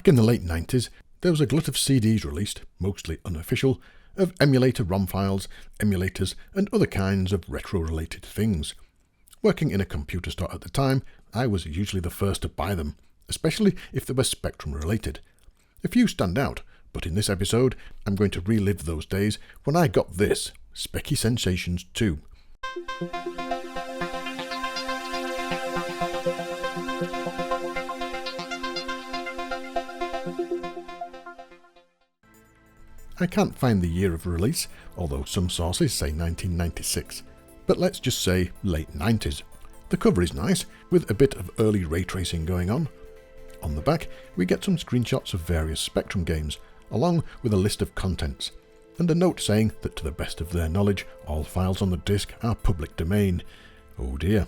Back in the late 90s, there was a glut of CDs released, mostly unofficial, of emulator ROM files, emulators, and other kinds of retro-related things. Working in a computer store at the time, I was usually the first to buy them, especially if they were Spectrum-related. A few stand out, but in this episode, I'm going to relive those days when I got this, Speccy Sensations 2. I can't find the year of release, although some sources say 1996, but let's just say late 90s. The cover is nice, with a bit of early ray tracing going on. On the back, we get some screenshots of various Spectrum games, along with a list of contents, and a note saying that to the best of their knowledge, all files on the disc are public domain. Oh dear.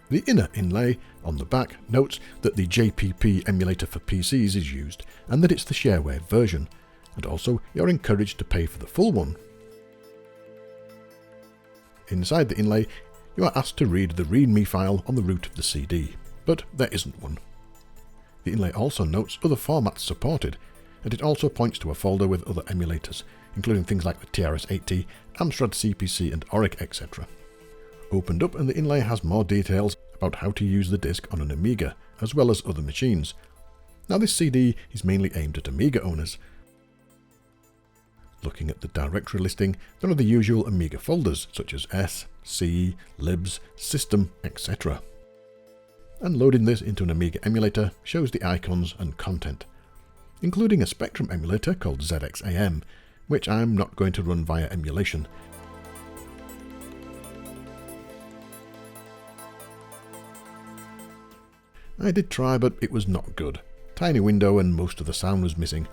The inner inlay on the back notes that the JPP emulator for PCs is used, and that it's the shareware version, and also you're encouraged to pay for the full one. Inside the inlay, you are asked to read the README file on the root of the CD, but there isn't one. The inlay also notes other formats supported, and it also points to a folder with other emulators, including things like the TRS-80, Amstrad CPC and Auric, etc. Opened up, and the inlay has more details about how to use the disc on an Amiga, as well as other machines. Now this CD is mainly aimed at Amiga owners. Looking at the directory listing, there are the usual Amiga folders such as S, C, Libs, System, etc. And loading this into an Amiga emulator shows the icons and content, including a Spectrum emulator called ZXAM, which I'm not going to run via emulation. I did try, but it was not good. Tiny window and most of the sound was missing.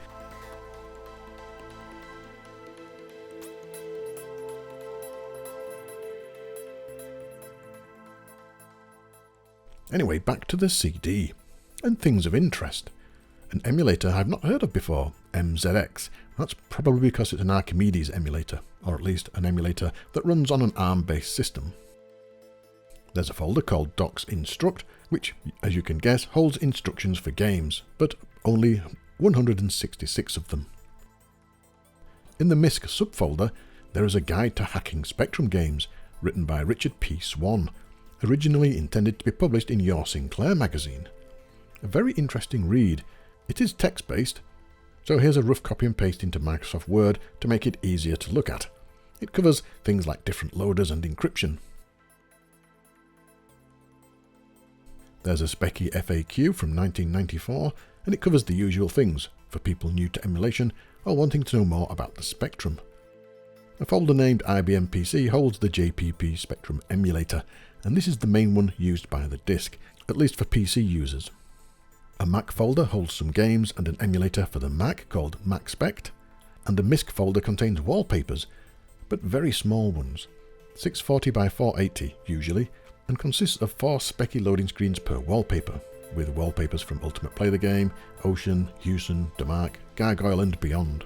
Anyway, back to the CD, and things of interest. An emulator I've not heard of before, MZX. That's probably because it's an Archimedes emulator, or at least an emulator that runs on an ARM-based system. There's a folder called Docs Instruct, which, as you can guess, holds instructions for games, but only 166 of them. In the MISC subfolder, there is a guide to hacking Spectrum games, written by Richard P. Swan, originally intended to be published in Your Sinclair magazine. A very interesting read. It is text-based, so here's a rough copy and paste into Microsoft Word to make it easier to look at. It covers things like different loaders and encryption. There's a Speccy FAQ from 1994, and it covers the usual things for people new to emulation or wanting to know more about the Spectrum. A folder named IBM PC holds the JPP Spectrum emulator, and this is the main one used by the disk, at least for PC users. A Mac folder holds some games and an emulator for the Mac called MacSpect, and a MISC folder contains wallpapers, but very small ones, 640 by 480 usually, and consists of 4 Speccy loading screens per wallpaper, with wallpapers from Ultimate Play the Game, Ocean, Houston, Damark, Gargoyle and beyond.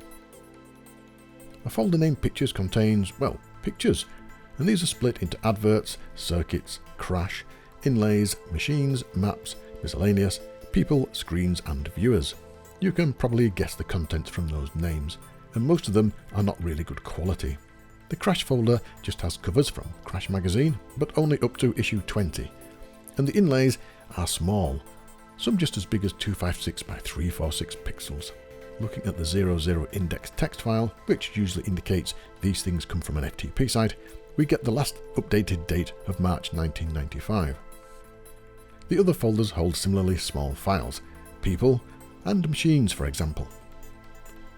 A folder named Pictures contains, well, pictures, and these are split into adverts, circuits, crash, inlays, machines, maps, miscellaneous, people, screens and viewers. You can probably guess the contents from those names, and most of them are not really good quality. The Crash folder just has covers from Crash magazine, but only up to issue 20, and the inlays are small, some just as big as 256 by 346 pixels. Looking at the 00 index text file, which usually indicates these things come from an FTP site, we get the last updated date of March 1995. The other folders hold similarly small files, people and machines for example.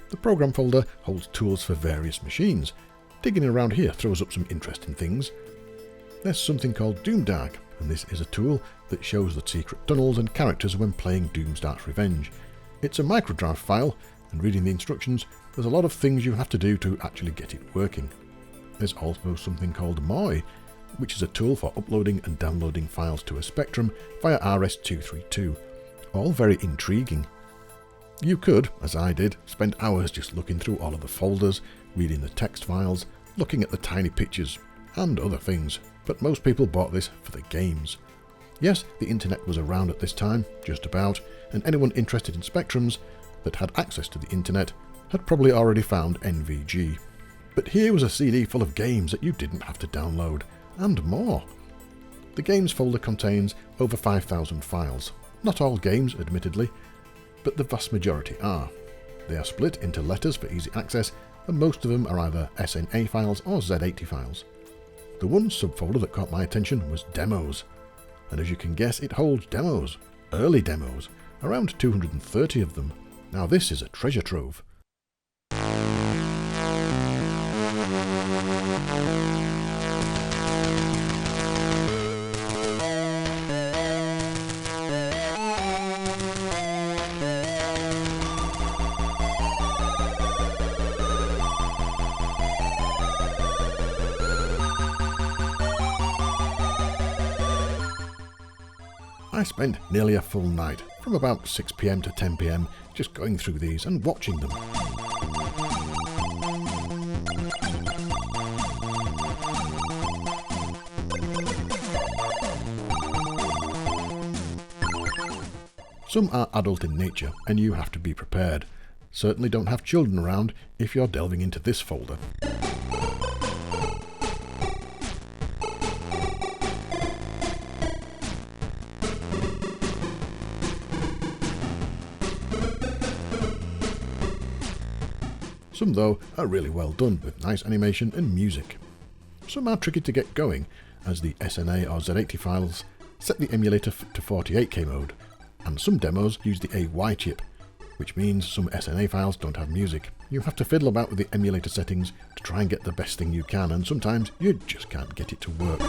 The program folder holds tools for various machines. Digging around here throws up some interesting things. There's something called Doomdark, and this is a tool that shows the secret tunnels and characters when playing Doomstar's Revenge. It's a microdrive file, and reading the instructions, there's a lot of things you have to do to actually get it working. There's also something called Moi, which is a tool for uploading and downloading files to a Spectrum via RS-232. All very intriguing. You could, as I did, spend hours just looking through all of the folders, reading the text files, looking at the tiny pictures, and other things, but most people bought this for the games. Yes, the internet was around at this time, just about, and anyone interested in Spectrums that had access to the internet had probably already found NVG. But here was a CD full of games that you didn't have to download, and more. The games folder contains over 5,000 files. Not all games, admittedly, but the vast majority are. They are split into letters for easy access, and most of them are either SNA files or Z80 files. The one subfolder that caught my attention was Demos, and as you can guess, it holds demos, early demos, around 230 of them. Now this is a treasure trove. I spent nearly a full night, from about 6 PM to 10 PM, just going through these and watching them. Some are adult in nature, and you have to be prepared. Certainly don't have children around if you're delving into this folder. Some, though, are really well done, with nice animation and music. Some are tricky to get going, as the SNA or Z80 files set the emulator to 48K mode, and some demos use the AY chip, which means some SNA files don't have music. You have to fiddle about with the emulator settings to try and get the best thing you can, and sometimes you just can't get it to work.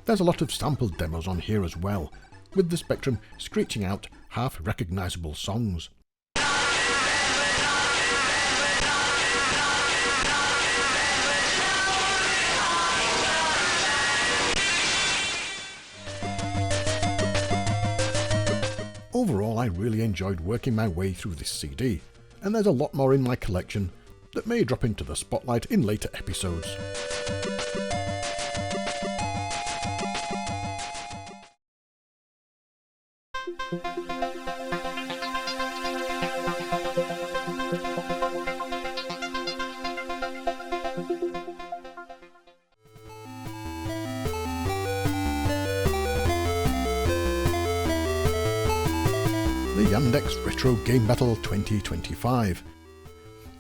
There's a lot of sampled demos on here as well, with the Spectrum screeching out half-recognisable songs. Overall, I really enjoyed working my way through this CD, and there's a lot more in my collection that may drop into the spotlight in later episodes. The Yandex Retro Game Battle 2025.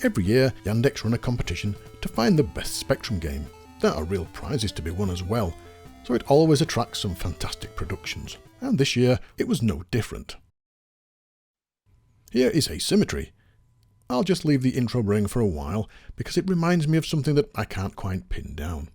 Every year, Yandex run a competition to find the best Spectrum game. There are real prizes to be won as well, so it always attracts some fantastic productions, and this year it was no different. Here is Asymmetry. I'll just leave the intro running for a while because it reminds me of something that I can't quite pin down.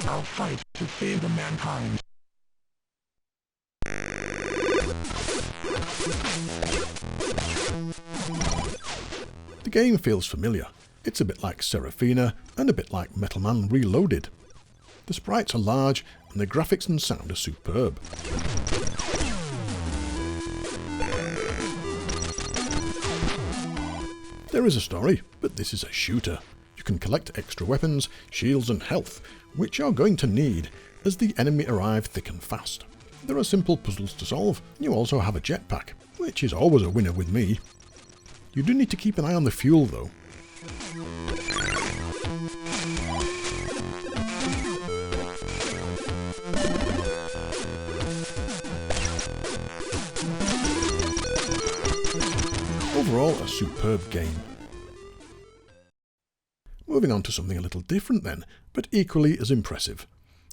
I'll fight to favor mankind. The game feels familiar. It's a bit like Seraphina and a bit like Metal Man Reloaded. The sprites are large and the graphics and sound are superb. There is a story, but this is a shooter. You can collect extra weapons, shields and health, which you're going to need as the enemy arrive thick and fast. There are simple puzzles to solve, and you also have a jetpack, which is always a winner with me. You do need to keep an eye on the fuel though. Overall, a superb game. Moving Moving on to something a little different then, but equally as impressive,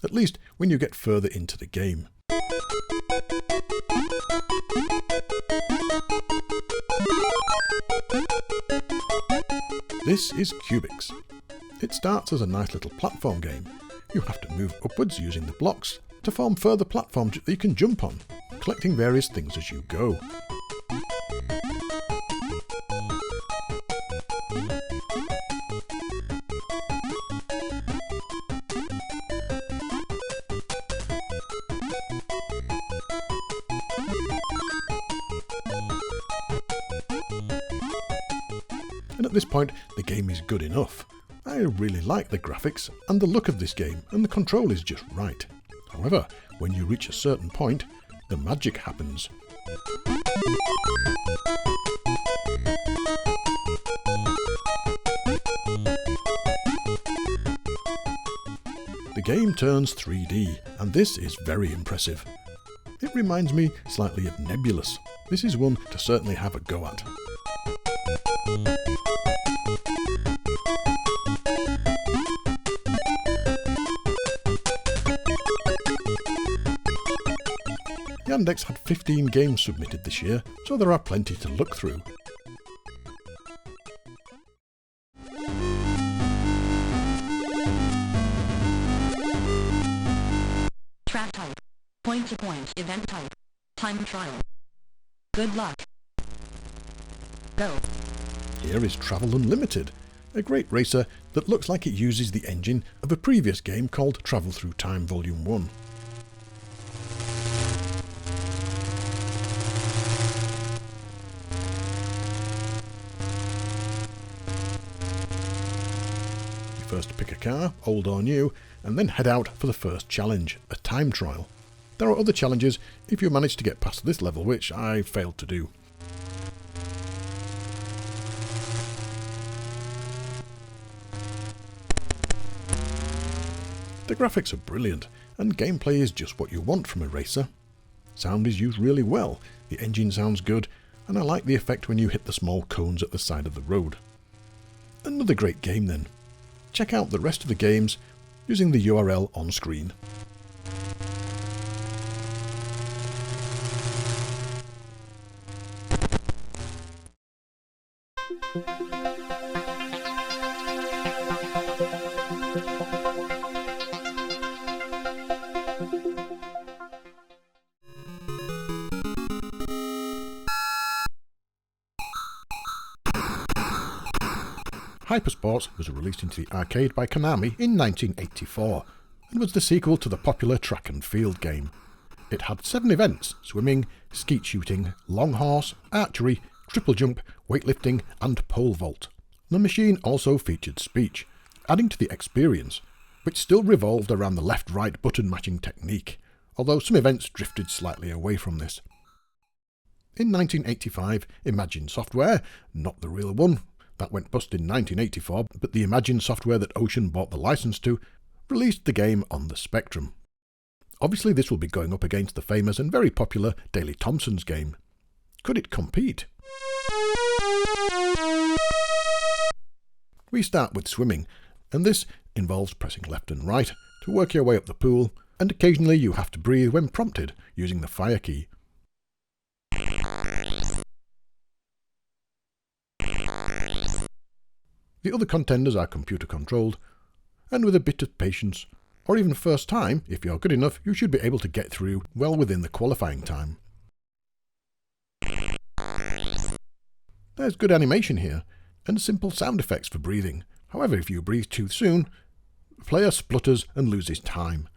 at least when you get further into the game. This is Cubics. It starts as a nice little platform game. You have to move upwards using the blocks to form further platforms that you can jump on, collecting various things as you go. And at this point, the game is good enough. I really like the graphics and the look of this game, and the control is just right. However, when you reach a certain point, the magic happens. The game turns 3D, and this is very impressive. It reminds me slightly of Nebulous. This is one to certainly have a go at. Yandex had 15 games submitted this year, so there are plenty to look through. Track type. Point-to-point event type. Time trial. Good luck. Go. Here is Travel Unlimited, a great racer that looks like it uses the engine of a previous game called Travel Through Time Volume 1. First pick a car, old or new, and then head out for the first challenge, a time trial. There are other challenges if you manage to get past this level, which I failed to do. The graphics are brilliant, and gameplay is just what you want from a racer. Sound is used really well, the engine sounds good, and I like the effect when you hit the small cones at the side of the road. Another great game then. Check out the rest of the games using the URL on screen. Hypersports was released into the arcade by Konami in 1984 and was the sequel to the popular track and field game. It had 7 events: swimming, skeet shooting, long horse, archery, triple jump, weightlifting and pole vault. The machine also featured speech, adding to the experience, which still revolved around the left-right button matching technique, although some events drifted slightly away from this. In 1985, Imagine Software, not the real one, that went bust in 1984, but the Imagine Software that Ocean bought the license to, released the game on the Spectrum. Obviously this will be going up against the famous and very popular Daley Thompson's game. Could it compete? We start with swimming, and this involves pressing left and right to work your way up the pool, and occasionally you have to breathe when prompted using the fire key. The other contenders are computer controlled, and with a bit of patience, or even first time, if you're good enough, you should be able to get through well within the qualifying time. There's good animation here, and simple sound effects for breathing. However, if you breathe too soon, the player splutters and loses time.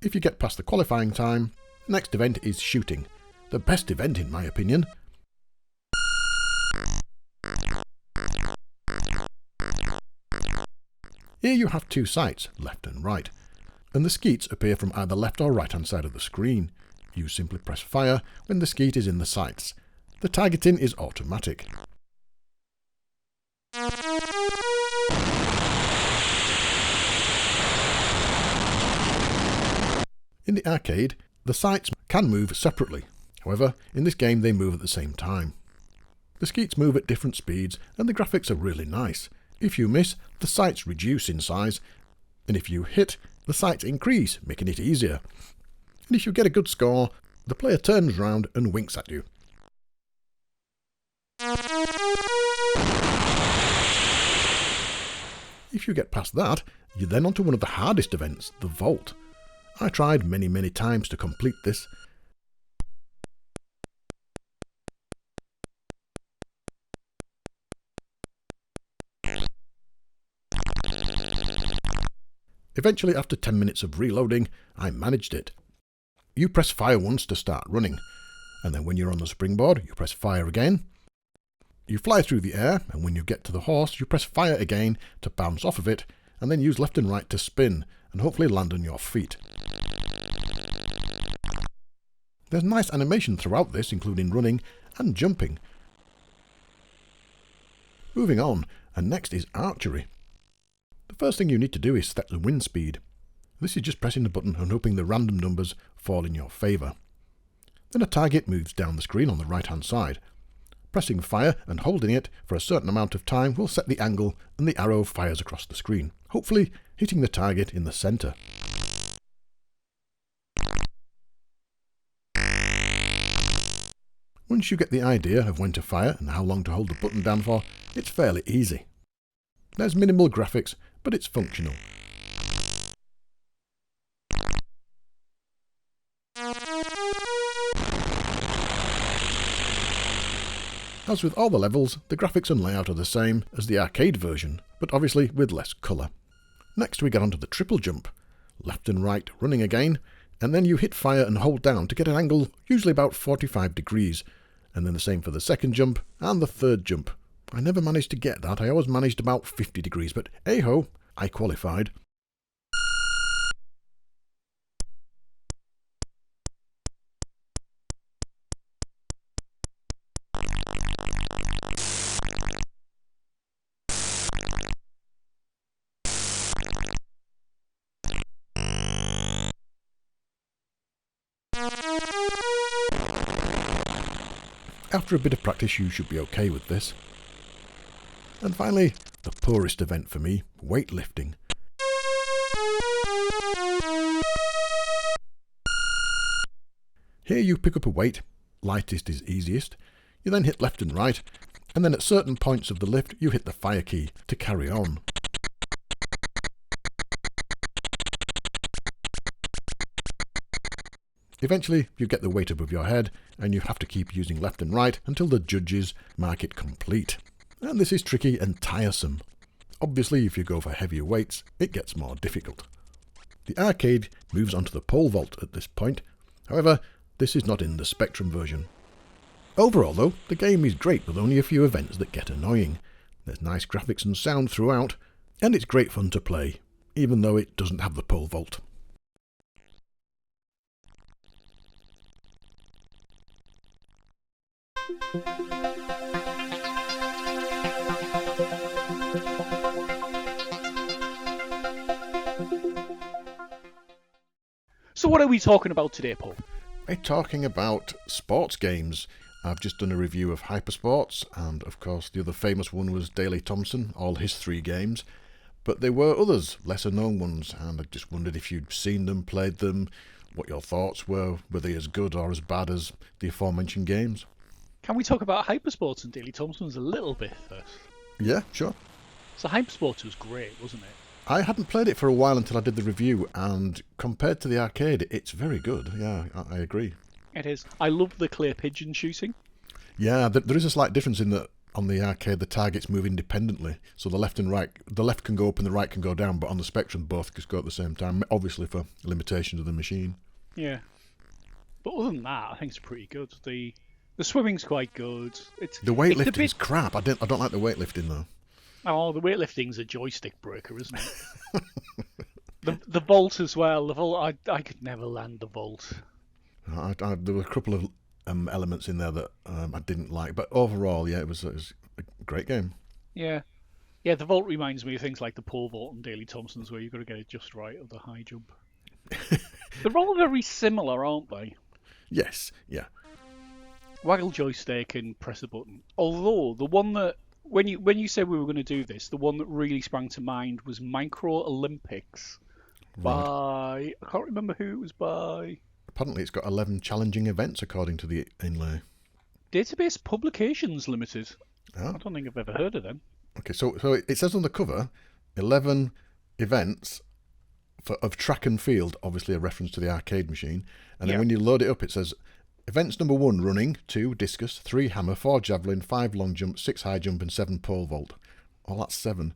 If you get past the qualifying time, the next event is shooting, the best event in my opinion. Here you have 2 sights, left and right, and the skeets appear from either left or right hand side of the screen. You simply press fire when the skeet is in the sights. The targeting is automatic. In the arcade, the sights can move separately. However, in this game they move at the same time. The skeets move at different speeds and the graphics are really nice. If you miss, the sights reduce in size, and if you hit, the sights increase, making it easier. And if you get a good score, the player turns round and winks at you. If you get past that, you're then onto one of the hardest events, the vault. I tried many times to complete this. Eventually, after 10 minutes of reloading, I managed it. You press fire once to start running, and then when you're on the springboard, you press fire again. You fly through the air, and when you get to the horse, you press fire again to bounce off of it, and then use left and right to spin, and hopefully land on your feet. There's nice animation throughout this, including running and jumping. Moving on, and next is archery. The first thing you need to do is set the wind speed. This is just pressing the button and hoping the random numbers fall in your favour. Then a target moves down the screen on the right hand side. Pressing fire and holding it for a certain amount of time will set the angle and the arrow fires across the screen, hopefully hitting the target in the centre. Once you get the idea of when to fire and how long to hold the button down for, it's fairly easy. There's minimal graphics, but it's functional. As with all the levels, the graphics and layout are the same as the arcade version, but obviously with less colour. Next we get onto the triple jump. Left and right running again, and then you hit fire and hold down to get an angle usually about 45 degrees, and then the same for the second jump and the third jump. I never managed to get that, I always managed about 50 degrees, but hey-ho, I qualified. After a bit of practice you should be okay with this. And finally, the poorest event for me, weightlifting. Here you pick up a weight, lightest is easiest, you then hit left and right, and then at certain points of the lift you hit the fire key to carry on. Eventually you get the weight above your head and you have to keep using left and right until the judges mark it complete. And this is tricky and tiresome. Obviously if you go for heavier weights it gets more difficult. The arcade moves onto the pole vault at this point, however this is not in the Spectrum version. Overall though, the game is great with only a few events that get annoying. There's nice graphics and sound throughout, and it's great fun to play, even though it doesn't have the pole vault. So what are we talking about today, Paul? We're talking about sports games. I've just done a review of Hypersports, and of course the other famous one was Daley Thompson, all his 3 games. But there were others, lesser known ones, and I just wondered if you'd seen them, played them, what your thoughts were they as good or as bad as the aforementioned games? Can we talk about Hypersports and Daley Thompson's a little bit first? Yeah, sure. So Hypersports was great, wasn't it? I hadn't played it for a while until I did the review, and compared to the arcade, it's very good. Yeah, I agree. It is. I love the clear pigeon shooting. Yeah, there is a slight difference in that on the arcade the targets move independently, so the left and right, the left can go up and the right can go down, but on the Spectrum both can go at the same time, obviously for limitations of the machine. Yeah. But other than that, I think it's pretty good. The swimming's quite good. The weightlifting's crap. I don't like the weightlifting though. Oh, the weightlifting's a joystick breaker, isn't it? the vault as well. The vault, I could never land the vault. There were a couple of elements in there that I didn't like, but overall, yeah, it was a great game. Yeah. Yeah, the vault reminds me of things like the pole vault and Daley Thompson's, where you've got to get it just right of the high jump. They're all very similar, aren't they? Yes, yeah. waggle joystick and press a button. Although the one that when you said we were going to do this, the one that really sprang to mind was Micro Olympics by I can't remember who it was by. Apparently, it's got 11 challenging events according to the inlay. Database Publications Limited. Oh. I don't think I've ever heard of them. Okay, so it says on the cover, 11 events of track and field, obviously a reference to the arcade machine. And then when you load it up, it says, events number 1, running, 2, discus, 3, hammer, 4, javelin, 5, long jump, 6, high jump, and 7, pole vault. Oh, that's 7.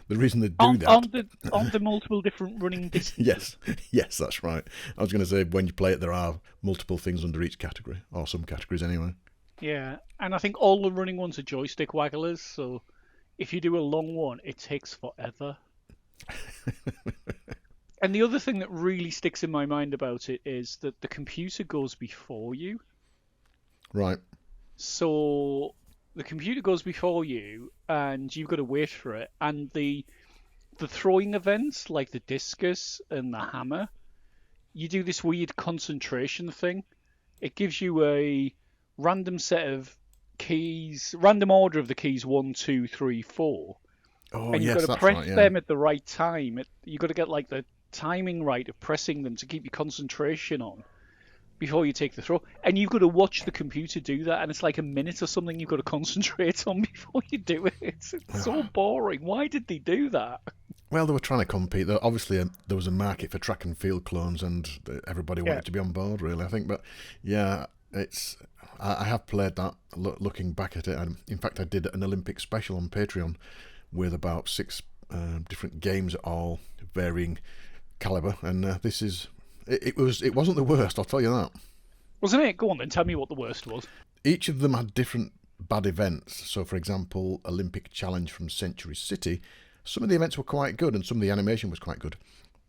The reason they do that... On the multiple different running distances? Yes, that's right. I was going to say, when you play it, there are multiple things under each category, or some categories anyway. Yeah, and I think all the running ones are joystick wagglers, so if you do a long one, it takes forever. And the other thing that really sticks in my mind about it is that the computer goes before you. Right. So the computer goes before you, and you've got to wait for it. And the throwing events, like the discus and the hammer, you do this weird concentration thing. It gives you a random set of keys, random order of the keys 1, 2, 3, 4. Oh, and you've yes, got to press them at the right time. You've got to get like the timing right of pressing them to keep your concentration on before you take the throw. And you've got to watch the computer do that, and it's like a minute or something you've got to concentrate on before you do it. It's so boring. Why did they do that? Well, they were trying to compete. Obviously, there was a market for track and field clones, and everybody wanted to be on board, really, I think. But yeah, I have played that, looking back at it. And in fact, I did an Olympic special on Patreon with about 6 different games, all varying caliber. And it wasn't the worst, I'll tell you that. Wasn't it? Go on then, tell me what the worst was. Each of them had different bad events. So, for example, Olympic Challenge from Century City, some of the events were quite good and some of the animation was quite good.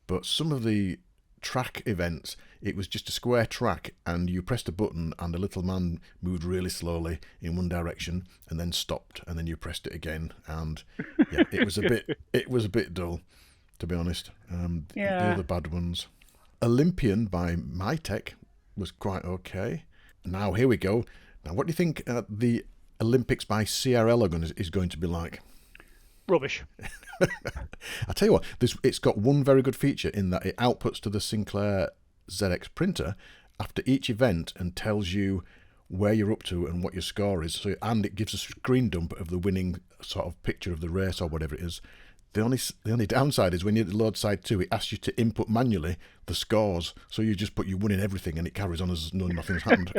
But some of the track events, it was just a square track and you pressed a button and a little man moved really slowly in one direction and then stopped, and then you pressed it again, and yeah, it was a bit dull, to be honest. The other bad ones, Olympian by MyTech was quite okay. Now here we go. Now what do you think the Olympics by CRL is going to be like? Rubbish. I tell you what, it's got one very good feature in that it outputs to the Sinclair ZX printer after each event and tells you where you're up to and what your score is. And it gives a screen dump of the winning sort of picture of the race or whatever it is. The only downside is when you load side 2, it asks you to input manually the scores. So you just put you winning everything and it carries on as nothing's happened.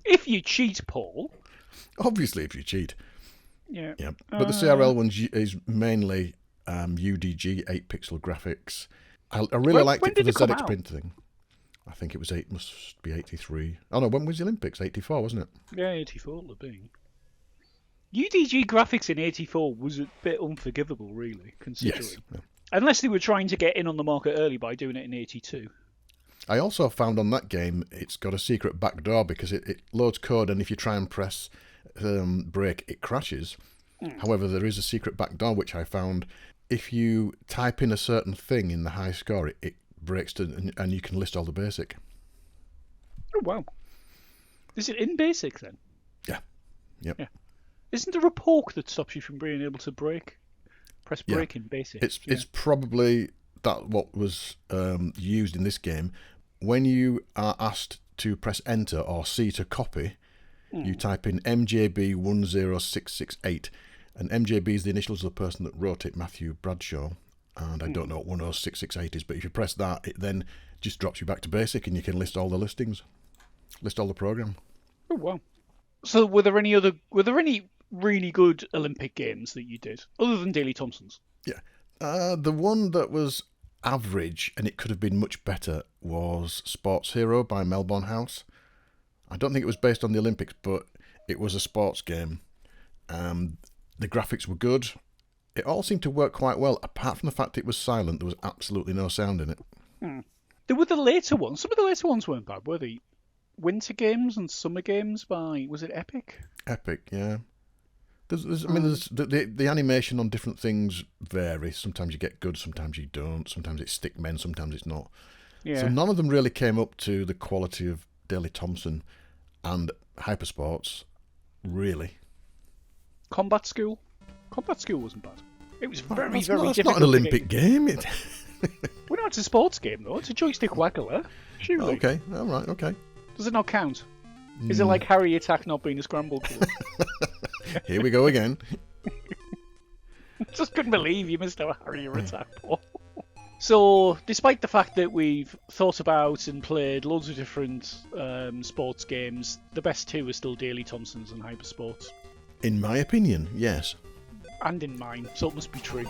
If you cheat, Paul. Obviously, if you cheat. Yeah. But the CRL one is mainly UDG 8-pixel graphics. I really liked it for the ZX print thing. I think it was must be 83. Oh no, when was the Olympics? 84, wasn't it? Yeah, 84 would have been. UDG graphics in 84 was a bit unforgivable, really, considering. Yes. Yeah. Unless they were trying to get in on the market early by doing it in 82. I also found on that game it's got a secret backdoor because it loads code, and if you try and press break, it crashes. However, there is a secret backdoor which I found. If you type in a certain thing in the high score, it breaks and you can list all the basic. Oh wow! Is it in basic then? Yeah. Yep. Yeah. Isn't there a poke that stops you from being able to press break in basic? It's probably that what was used in this game. When you are asked to press enter or C to copy, you type in MJB 10668, and MJB is the initials of the person that wrote it, Matthew Bradshaw, and I don't know what 10668 is, but if you press that, it then just drops you back to basic and you can list all the listings, list all the program. Oh wow! So were there any really good Olympic games that you did other than Daley Thompson's? Yeah, the one that was average and it could have been much better was Sports Hero by Melbourne House. I don't think it was based on the Olympics, but it was a sports game. The graphics were good. It all seemed to work quite well, apart from the fact it was silent. There was absolutely no sound in it. There were the later ones. Some of the later ones weren't bad, were they? Winter Games and Summer Games by, was it Epic? Epic, yeah. The animation on different things varies. Sometimes you get good, sometimes you don't. Sometimes it's stickmen, sometimes it's not. Yeah. So none of them really came up to the quality of Daley Thompson. And Hypersports, really. Combat School? Combat School wasn't bad. It was very, That's very not difficult. an Olympic game. Well, no, it's a sports game, though. It's a joystick waggler. Surely. Okay, all right, okay. Does it not count? Is it like Harry Attack not being a scramble club? Here we go again. Just couldn't believe you missed out Harry Attack, Paul. So, despite the fact that we've thought about and played loads of different sports games, the best two are still Daley Thompson's and Hypersports. In my opinion, yes. And in mine, so it must be true.